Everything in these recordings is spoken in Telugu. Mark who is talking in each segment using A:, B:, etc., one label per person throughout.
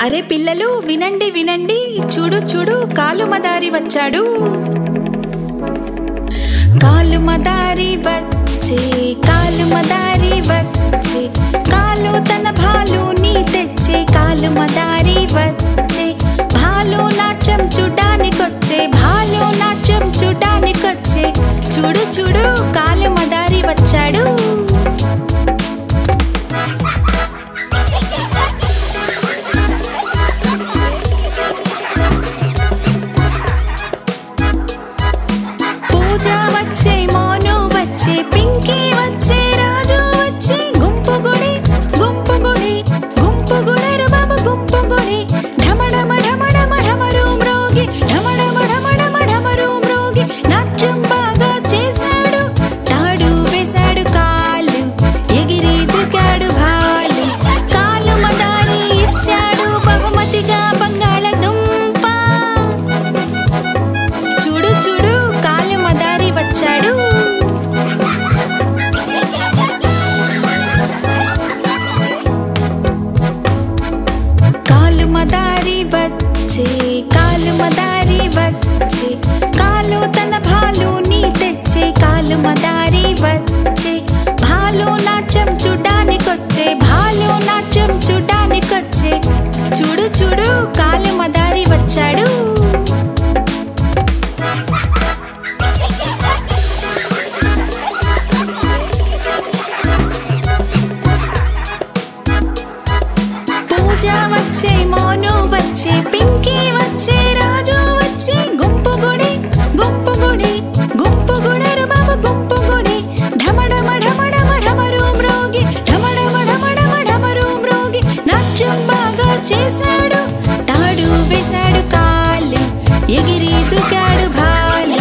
A: అరే పిల్లలు వినండి వినండి, చూడు చూడు కాలుమదారి వచ్చాడు. కాలుమదారి వచ్చే, కాలుమదారి వచ్చే, కాలు తన భాలుని తెచ్చే. కాలుమదారి వచ్చే, భాలు నాట్యం చూడ్డానికొచ్చే, భాలు నాట్యం చూడ్డానికొచ్చే. చూడు చూడు కాలుమదారి వచ్చాడు. పూజ వచ్చే, మోను వచ్చే, పింకీ వచ్చే, రాజు వచ్చే. గుంపు గుడి గుంపు గుడి గుంపు గుడరు బాబు గుంపు గుడి. ఢమడమ ఢమడమ ఢమరు మ్రోగి, ఢమడమ ఢమడమ ఢమరు మ్రోగి. నాట్యం బాగా చేశాడు, తాడు వేశాడు కాలు, ఎగిరి దూకాడు భాలు. కాలుమదారి ఇచ్చాడు బహుమతిగా బంగాళదుంప. చూడు చూడు కాలుమదారి వచ్చాడు. కాలుమదారి వచ్చే, కాలుమదారి వచ్చే, కాలు తన భాలుని తెచ్చే. కాలుమదారి వచ్చే, భాలు నాట్యం చూడ్డానికొచ్చే, భాలు నాట్యం చూడ్డానికొచ్చే. చూడు చూడు కాలుమదారి వచ్చాడు. పూజ వచ్చే, మోను వచ్చే, పింకీ వచ్చే, రాజు వచ్చే. గుంపు గుడి గుంపు గుడి గుంపు గుడరు బాబు గుంపు గుడి. ఢమడమ ఢమడమ ఢమరు మ్రోగి, ఢమడమ ఢమడమ ఢమరు మ్రోగి. నాట్యం బాగా చేశాడు, తాడు వేశాడు కాలు, ఎగిరి దూకాడు భాలు.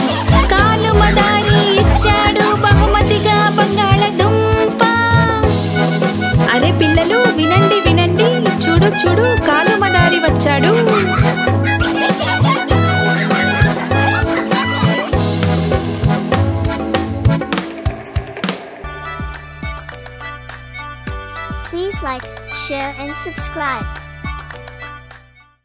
A: కాలుమదారి ఇచ్చాడు బహుమతిగా బంగాళదుంప. అరే పిల్లలు వినండి వినండి, చూడు చూడు కాలుమదారి వచ్చాడు.
B: Please like, share and subscribe.